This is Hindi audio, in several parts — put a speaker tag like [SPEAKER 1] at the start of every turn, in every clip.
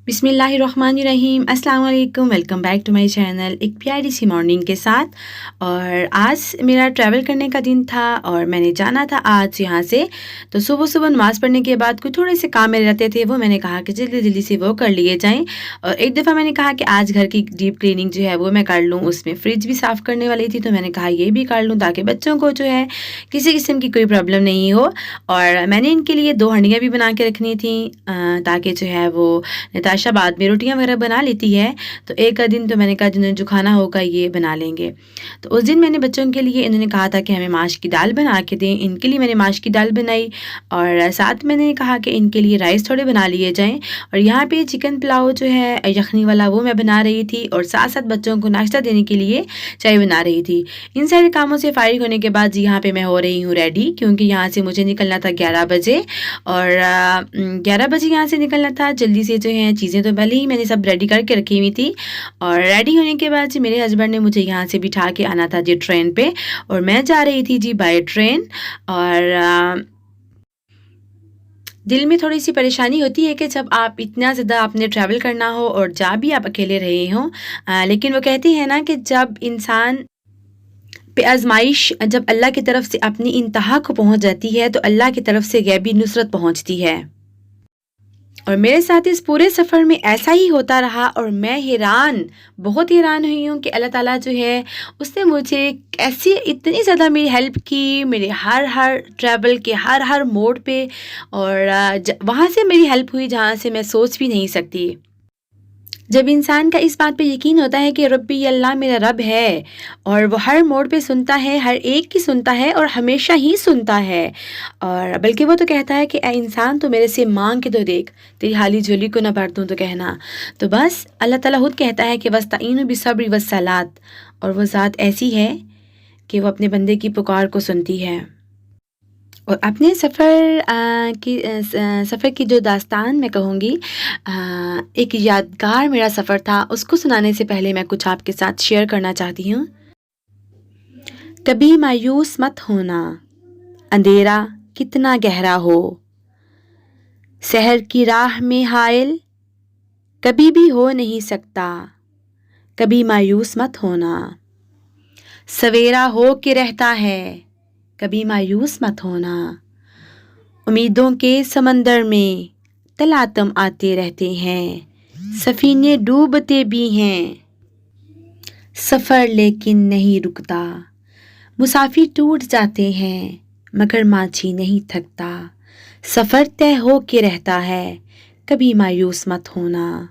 [SPEAKER 1] बिस्मिल्लाहिर्रहमानिर्रहीम अस्सलाम वालेकुम। Welcome back to my channel एक प्यारी सी मॉर्निंग के साथ। और आज मेरा ट्रैवल करने का दिन था और मैंने जाना था आज यहाँ से। तो सुबह सुबह नमाज़ पढ़ने के बाद कुछ थोड़े से काम मेरे रहते थे, वो मैंने कहा कि जल्दी जल्दी से वो कर लिए जाएं। और एक दफ़ा मैंने कहा कि आज घर की डीप क्लीनिंग जो है वो मैं कर लूँ। उसमें फ्रिज भी साफ़ करने वाली थी, तो मैंने कहा ये भी कर लूँ ताकि बच्चों को जो है किसी किस्म की कोई प्रॉब्लम नहीं हो। और मैंने इनके लिए 2 हंडियाँ भी बना के रखनी थी ताकि जो है वो नताशा बाद में रोटियां वगैरह बना लेती है, तो एक आध दिन तो मैंने कहा जिन्हें जो खाना होगा ये बना लेंगे। तो उस दिन मैंने बच्चों के लिए इन्होंने कहा था कि हमें माश की दाल बना के दें, इनके लिए मैंने माश की दाल बनाई और साथ मैंने कहा कि इनके लिए राइस थोड़े बना लिए जाएं। और यहाँ पे चिकन पुलाव जो है यखनी वाला वो मैं बना रही थी और साथ साथ बच्चों को नाश्ता देने के लिए चाय बना रही थी। इन सारे कामों से फारिग होने के बाद जी यहाँ पे मैं हो रही हूँ रेडी, क्योंकि यहाँ से मुझे निकलना था 11 बजे। और 11 बजे यहाँ से निकलना था जल्दी से। जो है चीज़ें तो पहले ही मैंने सब रेडी करके रखी हुई थी और रेडी होने के बाद जी मेरे हस्बैंड ने मुझे यहाँ से बिठा के आना था जी ट्रेन पे, और मैं जा रही थी जी बाय ट्रेन। और दिल में थोड़ी सी परेशानी होती है कि जब आप इतना ज़्यादा आपने ट्रैवल करना हो और जा भी आप अकेले रहे हों, लेकिन वो कहते हैं ना कि जब इंसान पे आजमाइश जब अल्लाह की तरफ से अपनी इंतहा को पहुंच जाती है तो अल्लाह की तरफ से गैबी नुसरत पहुंचती है। और मेरे साथ इस पूरे सफ़र में ऐसा ही होता रहा और मैं बहुत हैरान हुई हूँ कि अल्लाह ताला जो है उसने मुझे कैसे इतनी ज़्यादा मेरी हेल्प की, मेरे हर ट्रैवल के हर मोड पे। और वहाँ से मेरी हेल्प हुई जहाँ से मैं सोच भी नहीं सकती। जब इंसान का इस बात पे यकीन होता है कि रब्बी अल्लाह मेरा रब है और वो हर मोड़ पे सुनता है, हर एक की सुनता है और हमेशा ही सुनता है। और बल्कि वो तो कहता है कि ऐ इंसान तो मेरे से मांग के तो देख, तेरी हाली झोली को ना भर दूँ तो कहना। तो बस अल्लाह ताला खुद कहता है कि वस्ताईनु बिस्सब्रि वस्सलात, और वो ज़ात ऐसी है कि वो अपने बंदे की पुकार को सुनती है। और अपने सफ़र की जो दास्तान मैं कहूँगी, एक यादगार मेरा सफ़र था, उसको सुनाने से पहले मैं कुछ आपके साथ शेयर करना चाहती हूँ। कभी मायूस मत होना, अंधेरा कितना गहरा हो, सहर की राह में हायल कभी भी हो नहीं सकता। कभी मायूस मत होना, सवेरा हो के रहता है, कभी मायूस मत होना। उम्मीदों के समंदर में तलातम आते रहते हैं, सफीने डूबते भी हैं। सफ़र लेकिन नहीं रुकता, मुसाफिर टूट जाते हैं मगर माछी नहीं थकता। सफ़र तय हो के रहता है, कभी मायूस मत होना।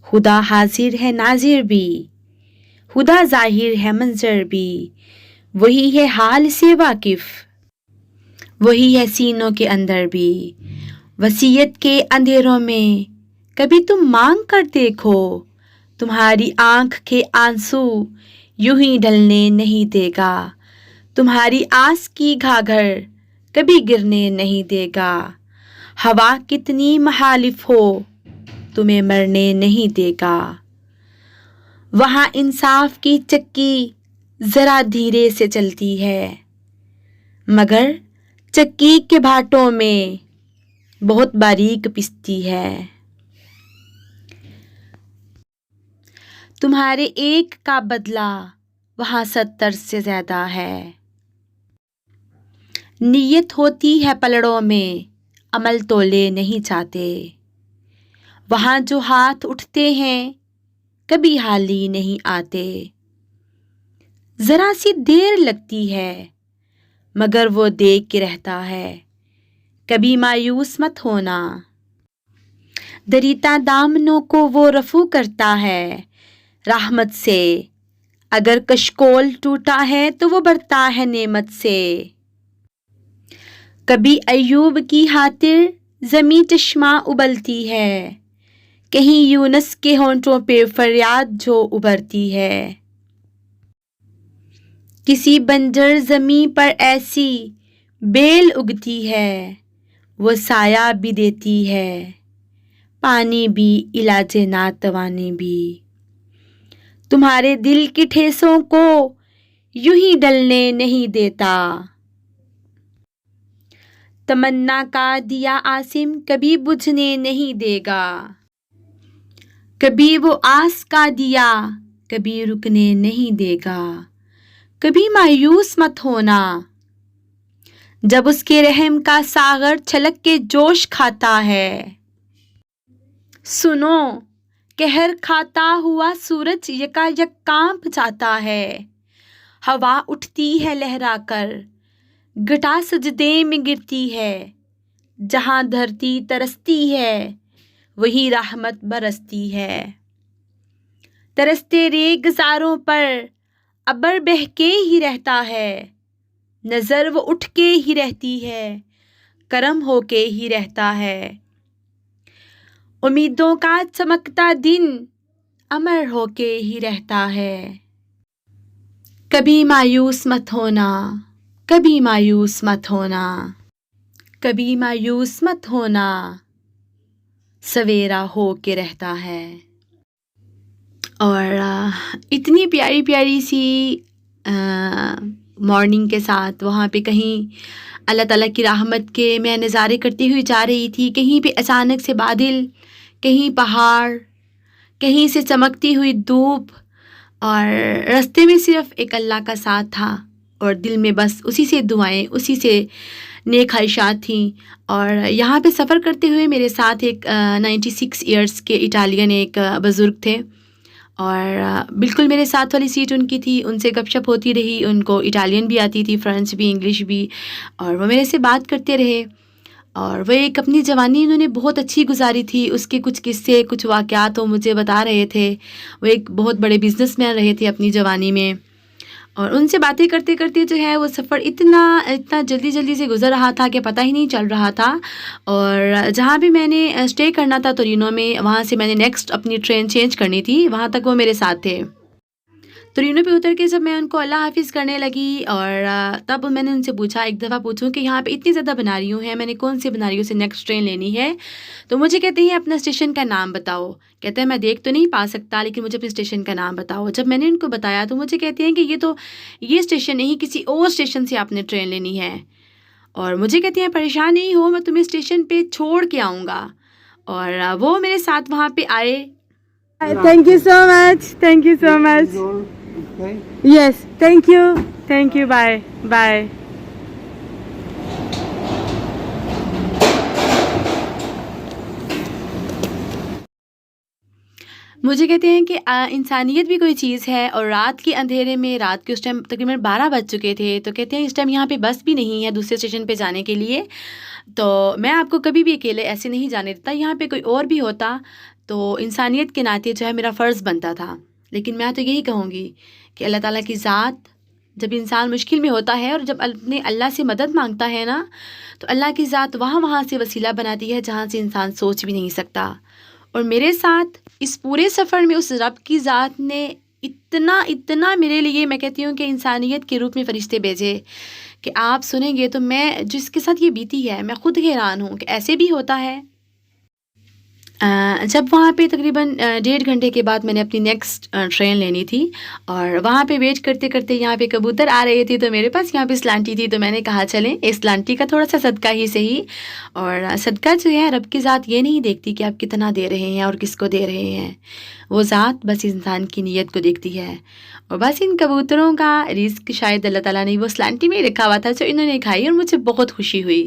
[SPEAKER 1] खुदा हाजिर है नाजिर भी, खुदा जाहिर है मंजर भी, वही है हाल से वाकिफ़, वही है सीनों के अंदर भी। वसीयत के अंधेरों में कभी तुम मांग कर देखो, तुम्हारी आंख के आंसू यूं ही ढलने नहीं देगा। तुम्हारी आस की घाघर कभी गिरने नहीं देगा। हवा कितनी मुखालिफ हो, तुम्हें मरने नहीं देगा। वहाँ इंसाफ की चक्की ज़रा धीरे से चलती है, मगर चक्की के भाटों में बहुत बारीक पिसती है। तुम्हारे एक का बदला वहाँ 70 से ज़्यादा है। नीयत होती है पलड़ों में, अमल तोले नहीं चाहते। वहाँ जो हाथ उठते हैं कभी हाली नहीं आते। ज़रा सी देर लगती है मगर वो देख के रहता है, कभी मायूस मत होना। दरीता दामनों को वो रफू करता है रहमत से, अगर कशकोल टूटा है तो वो बढ़ता है नेमत से। कभी अय्यूब की खातिर ज़मी चश्मा उबलती है, कहीं यूनुस के होंठों पे फरियाद जो उभरती है। किसी बंजर ज़मी पर ऐसी बेल उगती है, वो साया भी देती है, पानी भी इलाजे नातवानी भी। तुम्हारे दिल की ठेसों को यूं ही डलने नहीं देता। तमन्ना का दिया आसिम कभी बुझने नहीं देगा। कभी वो आस का दिया कभी रुकने नहीं देगा। कभी मायूस मत होना, जब उसके रहम का सागर छलक के जोश खाता है। सुनो, कहर खाता हुआ सूरज यकायक कांप जाता है। हवा उठती है लहरा कर, घटा सजदे में गिरती है। जहाँ धरती तरसती है वही रहमत बरसती है। तरसते रेगिस्तारों पर अबर बह के ही रहता है। नज़र वो उठ के ही रहती है, करम हो के ही रहता है। उम्मीदों का चमकता दिन अमर हो के ही रहता है। कभी मायूस मत होना, कभी मायूस मत होना, कभी मायूस मत होना, सवेरा हो के रहता है। और इतनी प्यारी प्यारी सी मॉर्निंग के साथ वहाँ पे कहीं अल्लाह ताला की रहमत के मैं नज़ारे करती हुई जा रही थी। कहीं पे अचानक से बादल, कहीं पहाड़, कहीं से चमकती हुई धूप, और रास्ते में सिर्फ एक अल्लाह का साथ था और दिल में बस उसी से दुआएं, उसी से नेक ख्वाहिशात थी। और यहाँ पे सफ़र करते हुए मेरे साथ एक 96 इयर्स के इटालियन एक बुज़ुर्ग थे और बिल्कुल मेरे साथ वाली सीट उनकी थी। उनसे गपशप होती रही, उनको इटालियन भी आती थी, फ्रेंच भी, इंग्लिश भी, और वो मेरे से बात करते रहे। और वो एक अपनी जवानी उन्होंने बहुत अच्छी गुजारी थी, उसके कुछ किस्से, कुछ वाक़यात वो मुझे बता रहे थे। वो एक बहुत बड़े बिज़नेसमैन रहे थे अपनी जवानी में, और उनसे बातें करते करते जो है वो सफ़र इतना जल्दी जल्दी से गुज़र रहा था कि पता ही नहीं चल रहा था। और जहाँ भी मैंने स्टे करना था तोरिनो में, वहाँ से मैंने नेक्स्ट अपनी ट्रेन चेंज करनी थी, वहाँ तक वो मेरे साथ थे। तोरिनो पे उतर के जब मैं उनको अल्लाह हाफ़िज़ करने लगी, और तब मैंने उनसे पूछा, एक दफ़ा पूछूं कि यहाँ पे इतनी ज़्यादा बनारियों हैं, मैंने कौन सी बनारियों से नेक्स्ट ट्रेन लेनी है। तो मुझे कहते हैं अपना स्टेशन का नाम बताओ। कहते हैं मैं देख तो नहीं पा सकता, लेकिन मुझे अपने स्टेशन का नाम बताओ। जब मैंने उनको बताया तो मुझे कहते हैं कि ये स्टेशन नहीं, किसी और स्टेशन से आपने ट्रेन लेनी है। और मुझे कहते हैं परेशान नहीं हो, मैं तुम्हें स्टेशन पे छोड़ के आऊँगा। और वो मेरे साथ वहाँ पे आए।
[SPEAKER 2] Thank you so much. Thank you so much.
[SPEAKER 3] Okay.
[SPEAKER 2] Yes, thank you. Thank you. Bye. Bye.
[SPEAKER 1] मुझे कहते हैं कि इंसानियत भी कोई चीज़ है। और रात के अंधेरे में, रात के उस टाइम तकरीबन 12 बज चुके थे, तो कहते हैं इस टाइम यहाँ पे बस भी नहीं है दूसरे स्टेशन पे जाने के लिए, तो मैं आपको कभी भी अकेले ऐसे नहीं जाने देता। यहाँ पे कोई और भी होता तो इंसानियत के नाते जो है मेरा फ़र्ज़ बनता था। लेकिन मैं तो यही कहूँगी कि अल्लाह ताला की ज़ात, जब इंसान मुश्किल में होता है और जब अपने अल्लाह से मदद मांगता है ना, तो अल्लाह की ज़ात वहाँ से वसीला बनाती है जहाँ से इंसान सोच भी नहीं सकता। और मेरे साथ इस पूरे सफ़र में उस रब की ज़ात ने इतना मेरे लिए, मैं कहती हूँ कि इंसानियत के रूप में फ़रिश्ते भेजे कि आप सुनेंगे तो मैं जिसके साथ ये बीती है मैं ख़ुद हैरान हूँ कि ऐसे भी होता है। जब वहाँ पे तकरीबन 1.5 घंटे के बाद मैंने अपनी नेक्स्ट ट्रेन लेनी थी, और वहाँ पे वेट करते करते यहाँ पे कबूतर आ रहे थे, तो मेरे पास यहाँ पे स्लांटी थी, तो मैंने कहा चलें इस स्लांटी का थोड़ा सा सदका ही सही। और सदका जो है रब की ज़ात ये नहीं देखती कि आप कितना दे रहे हैं और किसको दे रहे हैं, वो ज़ात बस इंसान की नीयत को देखती है। और बस इन कबूतरों का रिज़्क शायद अल्लाह ताला ने वो स्लांटी में ही रखा हुआ था, जो इन्होंने खाई, और मुझे बहुत खुशी हुई।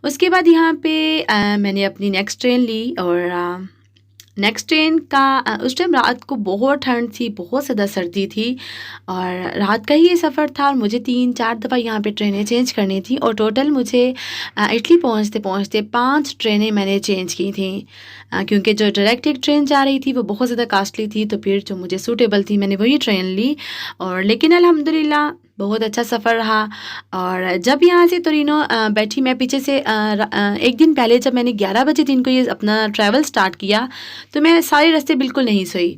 [SPEAKER 1] उसके बाद यहाँ पे मैंने अपनी नेक्स्ट ट्रेन ली, और नेक्स्ट ट्रेन का उस टाइम रात को बहुत ठंड थी, बहुत ज़्यादा सर्दी थी, और रात का ही ये सफ़र था, और मुझे 3-4 दफ़ा यहाँ पे ट्रेनें चेंज करनी थी, और टोटल मुझे इटली पहुँचते पहुँचते 5 ट्रेनें मैंने चेंज की थी, क्योंकि जो डायरेक्ट एक ट्रेन जा रही थी वो बहुत ज़्यादा कास्टली थी, तो फिर जो मुझे सूटेबल थी मैंने वही ट्रेन ली। और लेकिन अल्हम्दुलिल्लाह बहुत अच्छा सफ़र रहा। और जब यहाँ से तोरिनो बैठी, मैं पीछे से एक दिन पहले जब मैंने 11 बजे दिन को ये अपना ट्रैवल स्टार्ट किया, तो मैं सारे रास्ते बिल्कुल नहीं सोई।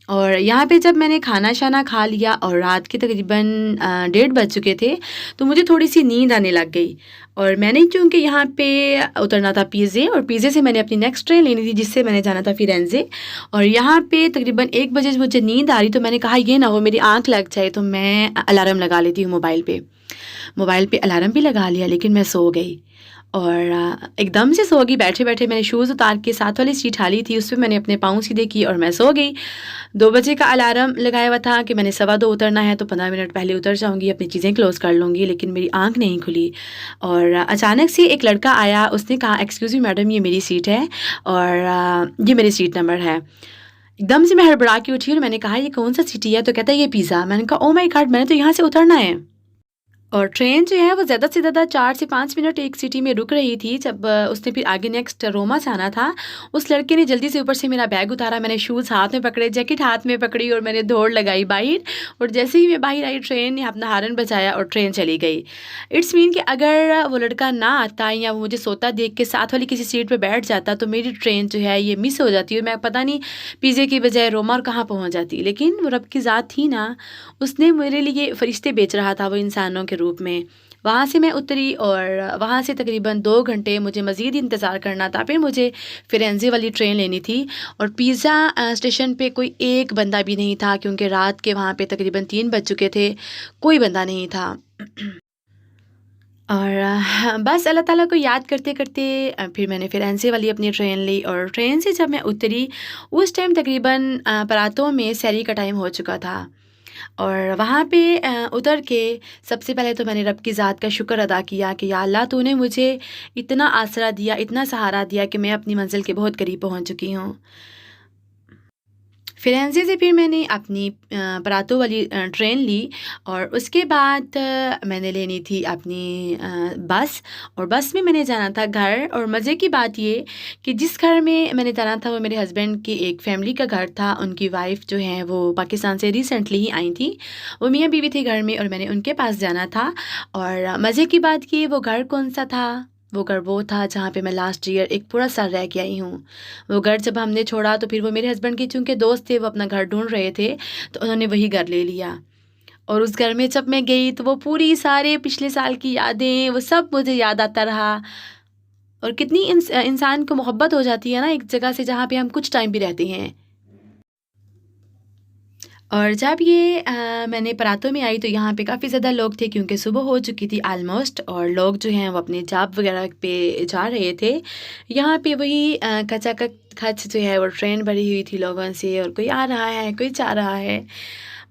[SPEAKER 1] और यहाँ पे जब मैंने खाना शाना खा लिया और रात के तकरीबन 1:30 बज चुके थे, तो मुझे थोड़ी सी नींद आने लग गई। और मैंने क्योंकि यहाँ पे उतरना था पीज़े, और पीज़े से मैंने अपनी नेक्स्ट ट्रेन लेनी थी जिससे मैंने जाना था फिरेंज़े। और यहाँ पे तकरीबन 1 बजे मुझे नींद आ रही, तो मैंने कहा ये ना हो मेरी आँख लग जाए, तो मैं अलार्म लगा लेती हूँ मोबाइल पे। मोबाइल पे अलार्म भी लगा लिया, लेकिन मैं सो गई। और एकदम से सो गई। बैठे बैठे मैंने शूज़ उतार के साथ वाली सीट ढाली थी, उस पर मैंने अपने पाँव सीधे किए और मैं सो गई। 2 बजे का अलार्म लगाया हुआ था कि मैंने 2:15 उतरना है, तो 15 मिनट पहले उतर जाऊँगी, अपनी चीज़ें क्लोज़ कर लूँगी। लेकिन मेरी आँख नहीं खुली और अचानक से एक लड़का आया, उसने कहा एक्सक्यूज़ मी मैडम, ये मेरी सीट है और ये मेरी सीट नंबर है। एकदम से मैं हड़बड़ा के उठी और मैंने कहा ये कौन सा सिटी है? तो कहता है ये पिज़्ज़ा। मैंने कहा ओह माय गॉड, मैंने तो यहाँ से उतरना है। और ट्रेन जो है वो ज़्यादा से ज़्यादा 4 से 5 मिनट एक सिटी में रुक रही थी। जब उसने फिर आगे नेक्स्ट रोमा जाना था, उस लड़के ने जल्दी से ऊपर से मेरा बैग उतारा। मैंने शूज़ हाथ में पकड़े, जैकेट हाथ में पकड़ी और मैंने दौड़ लगाई बाहर। और जैसे ही मैं बाहर आई, ट्रेन ने अपना हॉर्न बजाया और ट्रेन चली गई। इट्स मीन कि अगर वो लड़का ना आता या वो मुझे सोता देख के साथ वाली किसी सीट पर बैठ जाता तो मेरी ट्रेन जो है ये मिस हो जाती और मैं पता नहीं पिज़्ज़े की बजाय रोमा और कहाँ पहुँच जाती। लेकिन वो रब की ज़ात थी ना, उसने मेरे लिए फ़रिश्ते बेच रहा था वो इंसानों के रूप में। वहाँ से मैं उतरी और वहाँ से तकरीबन 2 घंटे मुझे मज़ीद इंतज़ार करना था। फिर मुझे फिरेंज़े वाली ट्रेन लेनी थी और पिज़्ज़ा स्टेशन पे कोई एक बंदा भी नहीं था, क्योंकि रात के वहाँ पे तकरीबन 3 बज चुके थे, कोई बंदा नहीं था। और बस अल्लाह ताला को याद करते करते फिर मैंने फिरेंज़े वाली अपनी ट्रेन ली और ट्रेन से जब मैं उतरी उस टाइम तकरीबन परातों में सहरी का टाइम हो चुका था। और वहाँ पे उतर के सबसे पहले तो मैंने रब की ज़ात का शुक्र अदा किया कि या अल्लाह तूने मुझे इतना आसरा दिया, इतना सहारा दिया कि मैं अपनी मंज़िल के बहुत करीब पहुँच चुकी हूँ। फिरेंज़े से फिर मैंने अपनी परातो वाली ट्रेन ली और उसके बाद मैंने लेनी थी अपनी बस और बस में मैंने जाना था घर। और मज़े की बात ये कि जिस घर में मैंने जाना था वो मेरे हस्बैंड की एक फ़ैमिली का घर था। उनकी वाइफ़ जो है वो पाकिस्तान से रिसेंटली ही आई थी, वो मियाँ बीवी थे घर में और मैंने उनके पास जाना था। और मज़े की बात ये, वो घर कौन सा था? वो घर वो था जहाँ पे मैं लास्ट ईयर एक पूरा साल रह के आई हूँ। वो घर जब हमने छोड़ा तो फिर वो मेरे हस्बैंड के चूँकि दोस्त थे, वो अपना घर ढूँढ रहे थे, तो उन्होंने वही घर ले लिया। और उस घर में जब मैं गई तो वो पूरी सारे पिछले साल की यादें, वो सब मुझे याद आता रहा। और कितनी इंसान को मोहब्बत हो जाती है ना एक जगह से जहाँ पे हम कुछ टाइम भी रहते हैं। और जब ये मैंने परातों में आई तो यहाँ पे काफ़ी ज़्यादा लोग थे, क्योंकि सुबह हो चुकी थी आलमोस्ट और लोग जो हैं वो अपने जॉब वगैरह पे जा रहे थे। यहाँ पे वही खचाखच जो है वो ट्रेन भरी हुई थी लोगों से, और कोई आ रहा है, कोई जा रहा है।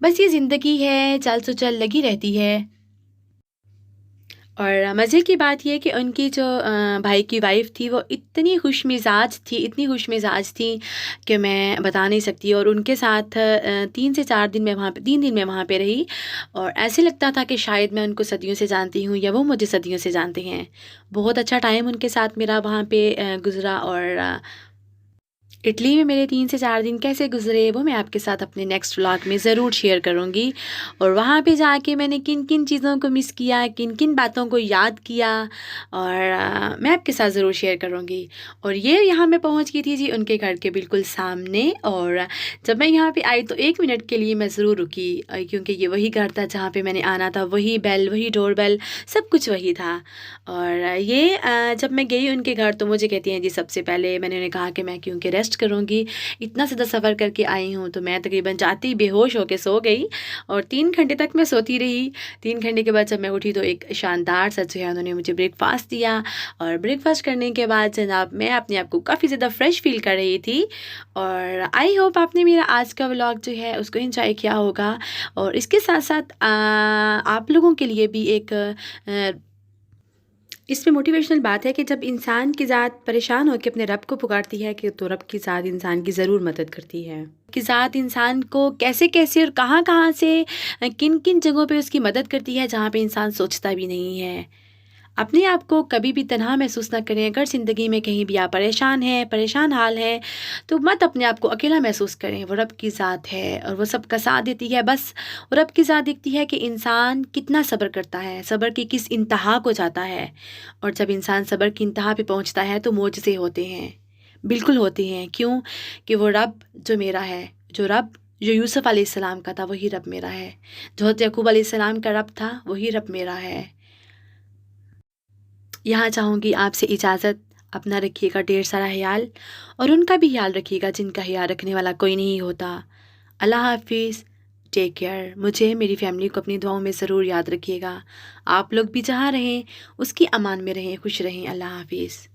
[SPEAKER 1] बस ये ज़िंदगी है, चल सो चल लगी रहती है। और मज़े की बात ये कि उनकी जो भाई की वाइफ़ थी वो इतनी खुशमिज़ाज थी, इतनी खुशमिज़ाज थी कि मैं बता नहीं सकती। और उनके साथ 3 से 4 दिन मैं वहाँ पे 3 दिन मैं वहाँ पे रही और ऐसे लगता था कि शायद मैं उनको सदियों से जानती हूँ या वो मुझे सदियों से जानते हैं। बहुत अच्छा टाइम उनके साथ मेरा वहाँ पे गुज़रा। और इटली में मेरे 3 से 4 दिन कैसे गुज़रे वो मैं आपके साथ अपने नेक्स्ट व्लॉग में ज़रूर शेयर करूँगी। और वहाँ पे जाके मैंने किन किन चीज़ों को मिस किया, किन किन बातों को याद किया, और मैं आपके साथ ज़रूर शेयर करूँगी। और ये यहाँ मैं पहुँच गई थी जी उनके घर के बिल्कुल सामने। और जब मैं यहाँ पे आई तो 1 मिनट के लिए मैं ज़रूर रुकी, क्योंकि ये वही घर था जहाँ पे मैंने आना था, वही बेल, वही डोर बेल, सब कुछ वही था। और ये जब मैं गई उनके घर तो मुझे कहती हैं जी सबसे पहले मैंने उन्हें कहा कि मैं क्योंकि रेस्ट करूँगी, इतना ज़्यादा सफ़र करके आई हूँ। तो मैं तकरीबन जाते ही बेहोश होके सो गई और 3 घंटे तक मैं सोती रही। 3 घंटे के बाद जब मैं उठी तो एक शानदार सा जो है उन्होंने मुझे ब्रेकफ़ास्ट दिया। और ब्रेकफ़ास्ट करने के बाद जनाब मैं अपने आप को काफ़ी ज़्यादा फ्रेश फ़ील कर रही थी। और आई होप आपने मेरा आज का व्लॉग जो है उसको एंजॉय किया होगा। और इसके साथ साथ आप लोगों के लिए भी एक इसमें मोटिवेशनल बात है कि जब इंसान की ज़ात परेशान होकर अपने रब को पुकारती है कि तो रब की ज़ात इंसान की ज़रूर मदद करती है। कि ज़ात इंसान को कैसे कैसे और कहाँ कहाँ से किन किन जगहों पे उसकी मदद करती है जहाँ पे इंसान सोचता भी नहीं है। अपने आप को कभी भी तन्हा महसूस ना करें। अगर ज़िंदगी में कहीं भी आप परेशान हैं, परेशान हाल हैं, तो मत अपने आप को अकेला महसूस करें। वो रब की ज़ात है और वो सबका साथ देती है। बस वो रब की ज़ात देखती है कि इंसान कितना सब्र करता है, सब्र की किस इंतहा को जाता है। और जब इंसान सब्र की इंतहा पे पहुंचता है तो मोज़ज़े होते हैं, बिल्कुल होते हैं। क्यों? कि वो रब जो मेरा है, जो यूसुफ़ अलैहिस्सलाम का था वही रब मेरा है। जो हज़रत याकूब अलैहिस्सलाम का रब था वही रब मेरा है। यहाँ चाहूँगी आपसे इजाज़त। अपना रखिएगा ढेर सारा ख्याल और उनका भी ख्याल रखिएगा जिनका ख्याल रखने वाला कोई नहीं होता। अल्लाह हाफ़िज़। Take care. मुझे मेरी फैमिली को अपनी दुआओं में ज़रूर याद रखिएगा। आप लोग भी जहाँ रहें उसकी अमान में रहें, खुश रहें। अल्लाह हाफिज़।